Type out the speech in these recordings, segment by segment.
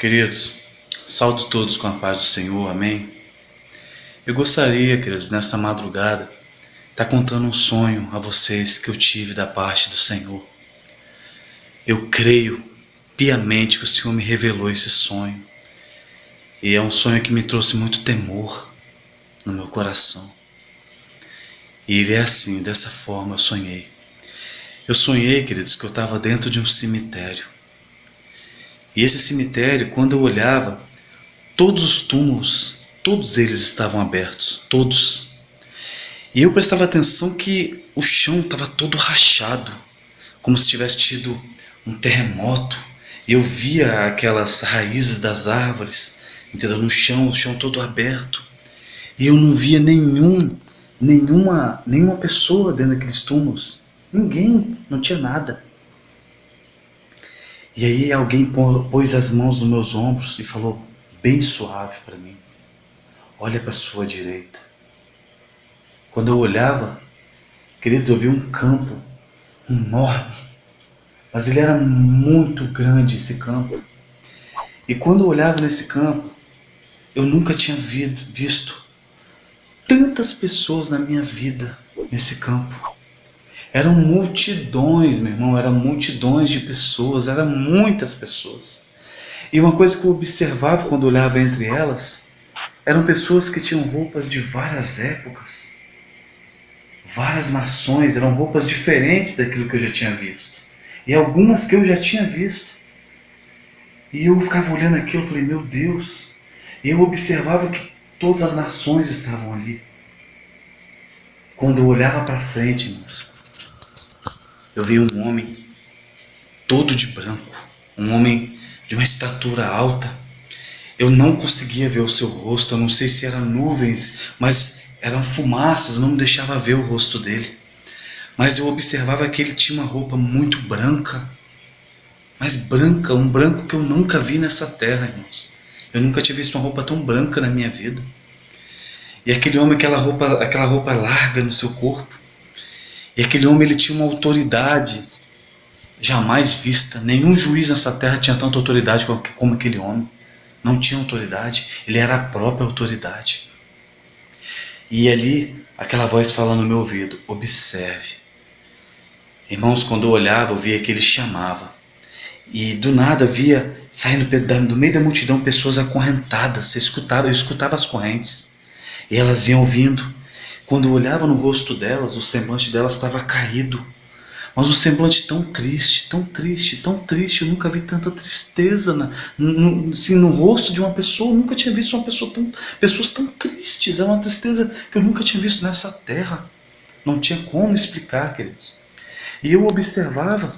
Queridos, saúdo todos com a paz do Senhor, amém? Eu gostaria, queridos, nessa madrugada, estar contando um sonho a vocês que eu tive da parte do Senhor. Eu creio piamente que o Senhor me revelou esse sonho. E é um sonho que me trouxe muito temor no meu coração. E ele é assim, dessa forma eu sonhei. Eu sonhei, queridos, que eu estava dentro de um cemitério. E esse cemitério, quando eu olhava, todos os túmulos, todos eles estavam abertos, todos. E eu prestava atenção que o chão estava todo rachado, como se tivesse tido um terremoto. Eu via aquelas raízes das árvores, entendeu? No chão, o chão todo aberto. E eu não via nenhuma pessoa dentro daqueles túmulos. Ninguém, não tinha nada. E aí alguém pôs as mãos nos meus ombros e falou bem suave para mim: olha para a sua direita. Quando eu olhava, queridos, eu vi um campo enorme, mas ele era muito grande, esse campo. E quando eu olhava nesse campo, eu nunca tinha visto tantas pessoas na minha vida nesse campo. Eram multidões, meu irmão, eram multidões de pessoas, eram muitas pessoas. E uma coisa que eu observava quando eu olhava entre elas, eram pessoas que tinham roupas de várias épocas, várias nações, eram roupas diferentes daquilo que eu já tinha visto. E algumas que eu já tinha visto. E eu ficava olhando aquilo e falei, meu Deus. E eu observava que todas as nações estavam ali. Quando eu olhava para frente, irmãos, eu vi um homem todo de branco, um homem de uma estatura alta. Eu não conseguia ver o seu rosto, eu não sei se eram nuvens, mas eram fumaças, não me deixava ver o rosto dele. Mas eu observava que ele tinha uma roupa muito branca, mas branca, um branco que eu nunca vi nessa terra, irmãos. Eu nunca tinha visto uma roupa tão branca na minha vida. E aquele homem, aquela roupa larga no seu corpo. E aquele homem, ele tinha uma autoridade jamais vista. Nenhum juiz nessa terra tinha tanta autoridade como aquele homem. Não tinha autoridade, ele era a própria autoridade. E ali, aquela voz falando no meu ouvido, observe. Irmãos, quando eu olhava, eu via que ele chamava. E do nada via, saindo do meio da multidão, pessoas acorrentadas. Eu escutava as correntes. E elas iam vindo. Quando eu olhava no rosto delas, o semblante delas estava caído. Mas um semblante tão triste, tão triste, tão triste. Eu nunca vi tanta tristeza no rosto de uma pessoa. Eu nunca tinha visto pessoas tão tristes. É uma tristeza que eu nunca tinha visto nessa terra. Não tinha como explicar, queridos. E eu observava.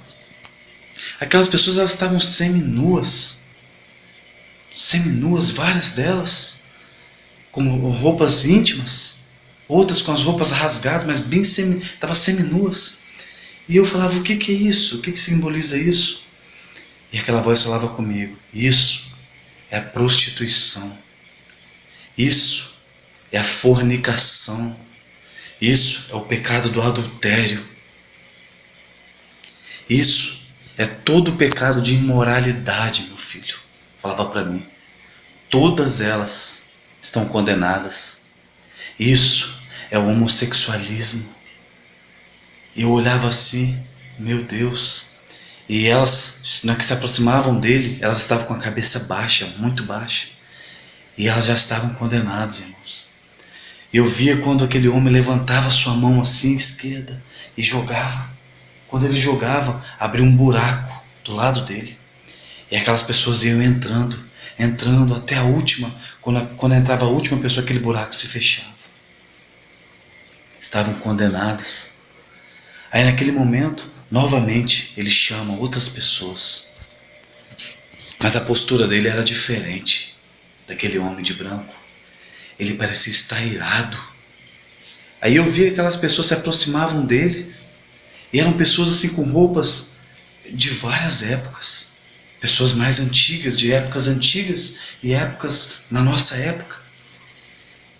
Aquelas pessoas, elas estavam seminuas. Seminuas, várias delas. Com roupas íntimas. Outras com as roupas rasgadas, mas estavam seminuas. E eu falava, o que é isso? O que simboliza isso? E aquela voz falava comigo, isso é a prostituição. Isso é a fornicação. Isso é o pecado do adultério. Isso é todo o pecado de imoralidade, meu filho. Falava para mim. Todas elas estão condenadas. Isso é o homossexualismo. Eu olhava assim, meu Deus. E elas, na que se aproximavam dele, elas estavam com a cabeça baixa, muito baixa. E elas já estavam condenadas, irmãos. Eu via quando aquele homem levantava sua mão assim, esquerda, e jogava. Quando ele jogava, abria um buraco do lado dele. E aquelas pessoas iam entrando até a última. Quando entrava a última pessoa, aquele buraco se fechava. Estavam condenadas. Aí naquele momento, novamente, ele chama outras pessoas. Mas a postura dele era diferente daquele homem de branco. Ele parecia estar irado. Aí eu via que aquelas pessoas se aproximavam dele. E eram pessoas assim com roupas de várias épocas. Pessoas mais antigas, de épocas antigas e épocas na nossa época.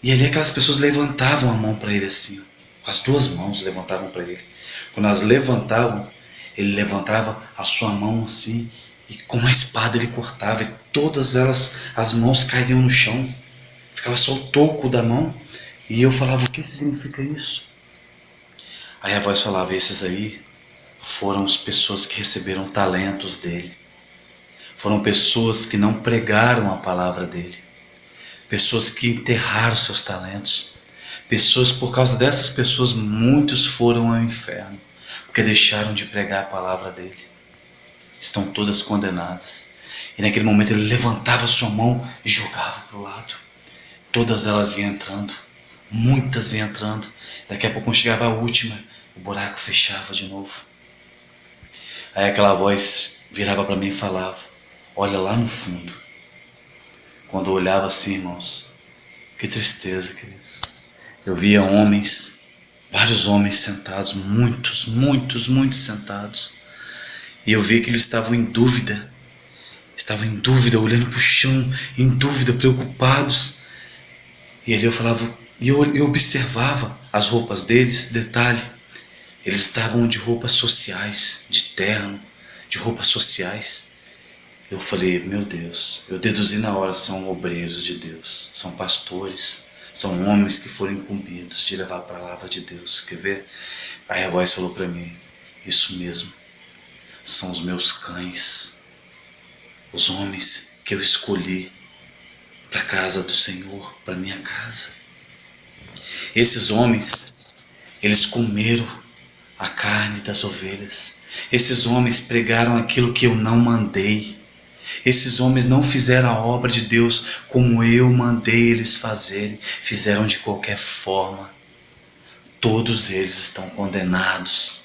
E ali aquelas pessoas levantavam a mão para ele assim, com as duas mãos levantavam para ele. Quando elas levantavam, ele levantava a sua mão assim E com uma espada ele cortava, e todas elas, as mãos caíam no chão. Ficava só o toco da mão. E eu falava, o que significa isso? Aí a voz falava, esses aí foram as pessoas que receberam talentos dele. Foram pessoas que não pregaram a palavra dele. Pessoas que enterraram seus talentos. Pessoas, por causa dessas pessoas, muitos foram ao inferno, porque deixaram de pregar a palavra dele. Estão todas condenadas. E naquele momento ele levantava sua mão e jogava para o lado. Todas elas iam entrando, muitas iam entrando. Daqui a pouco, quando chegava a última, o buraco fechava de novo. Aí aquela voz virava para mim e falava, olha lá no fundo. Quando eu olhava assim, irmãos, que tristeza, queridos. Eu via homens, vários homens sentados, muitos sentados. E eu via que eles estavam em dúvida, olhando para o chão, em dúvida, preocupados. E ali eu falava, e eu observava as roupas deles, detalhe, eles estavam de roupas sociais, de terno, de roupas sociais. Eu falei, meu Deus, eu deduzi na hora, são obreiros de Deus, são pastores, são homens que foram incumbidos de levar a palavra de Deus. Quer ver? Aí a voz falou para mim, isso mesmo, são os meus cães, os homens que eu escolhi para a casa do Senhor, para minha casa. Esses homens, eles comeram a carne das ovelhas. Esses homens pregaram aquilo que eu não mandei. Esses homens não fizeram a obra de Deus como eu mandei eles fazerem. Fizeram de qualquer forma. Todos eles estão condenados.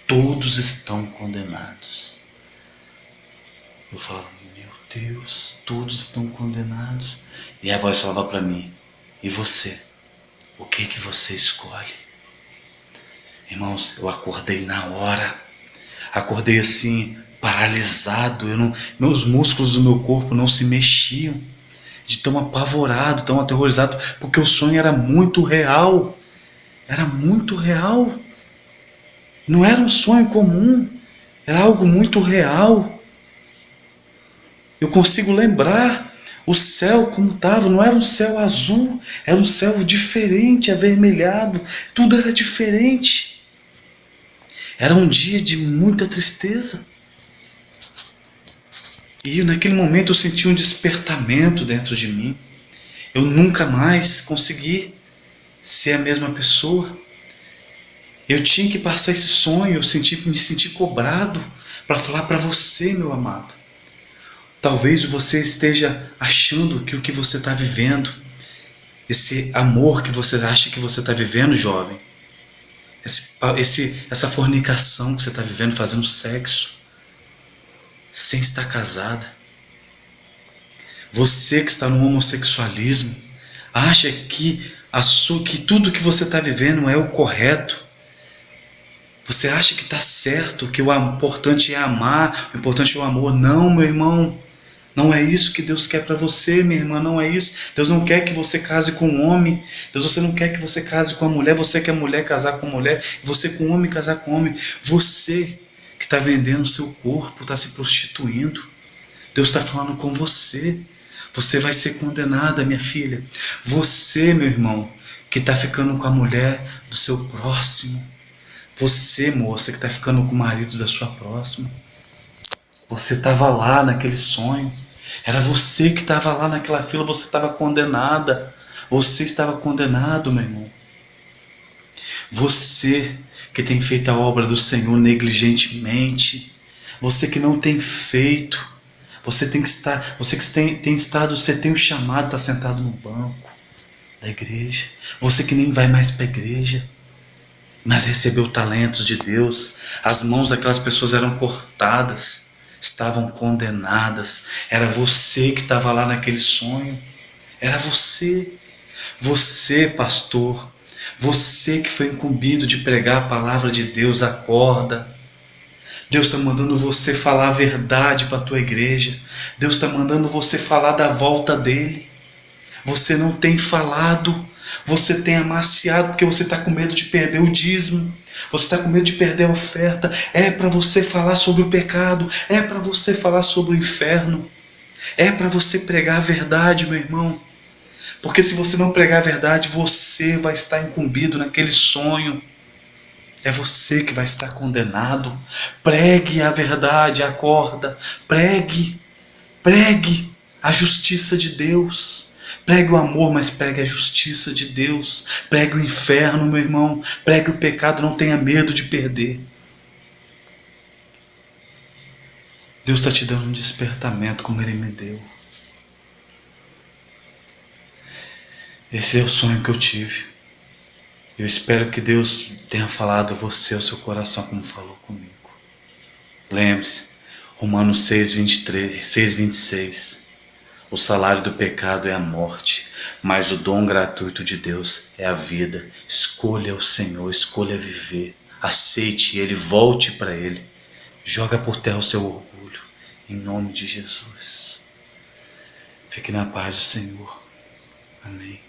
Todos estão condenados. Eu falo, meu Deus, todos estão condenados. E a voz falava para mim, e você? O que você escolhe? Irmãos, eu acordei na hora. Acordei assim, paralisado. Meus músculos do meu corpo não se mexiam. De tão apavorado, tão aterrorizado. Porque o sonho era muito real. Era muito real. Não era um sonho comum. Era algo muito real. Eu consigo lembrar o céu como estava. Não era um céu azul. Era um céu diferente, avermelhado. Tudo era diferente. Era um dia de muita tristeza. E naquele momento eu senti um despertamento dentro de mim. Eu nunca mais consegui ser a mesma pessoa. Eu tinha que passar esse sonho, me senti cobrado para falar para você, meu amado. Talvez você esteja achando que o que você está vivendo, esse amor que você acha que você está vivendo, jovem, essa fornicação que você está vivendo, fazendo sexo, sem estar casada. Você que está no homossexualismo, acha que tudo que você está vivendo é o correto. Você acha que está certo, que o importante é amar, o importante é o amor. Não, meu irmão. Não é isso que Deus quer para você, minha irmã, não é isso. Deus não quer que você case com um homem. Você não quer que você case com a mulher. Você quer mulher casar com mulher. Você com homem casar com homem. Você que está vendendo o seu corpo, está se prostituindo. Deus está falando com você. Você vai ser condenada, minha filha. Você, meu irmão, que está ficando com a mulher do seu próximo. Você, moça, que está ficando com o marido da sua próxima. Você estava lá naquele sonho. Era você que estava lá naquela fila. Você estava condenada. Você estava condenado, meu irmão. Você que tem feito a obra do Senhor negligentemente. Você que não tem feito. Você tem o chamado, está sentado no banco da igreja. Você que nem vai mais para a igreja, mas recebeu talentos de Deus. As mãos daquelas pessoas eram cortadas. Estavam condenadas. Era você que estava lá naquele sonho. Era você. Você, pastor. Você que foi incumbido de pregar a palavra de Deus, acorda. Deus está mandando você falar a verdade para a tua igreja. Deus está mandando você falar da volta dele. Você não tem falado. Você tem amaciado porque você está com medo de perder o dízimo. Você está com medo de perder a oferta. É para você falar sobre o pecado. É para você falar sobre o inferno. É para você pregar a verdade, meu irmão. Porque se você não pregar a verdade, você vai estar incumbido naquele sonho. É você que vai estar condenado. Pregue a verdade, acorda. Pregue, pregue a justiça de Deus. Pregue o amor, mas pregue a justiça de Deus. Pregue o inferno, meu irmão. Pregue o pecado, não tenha medo de perder. Deus está te dando um despertamento como Ele me deu. Esse é o sonho que eu tive. Eu espero que Deus tenha falado a você, ao seu coração, como falou comigo. Lembre-se, Romanos 6:23, 6:26. O salário do pecado é a morte, mas o dom gratuito de Deus é a vida. Escolha o Senhor, escolha viver. Aceite Ele, volte para Ele. Joga por terra o seu orgulho, em nome de Jesus. Fique na paz do Senhor. Amém.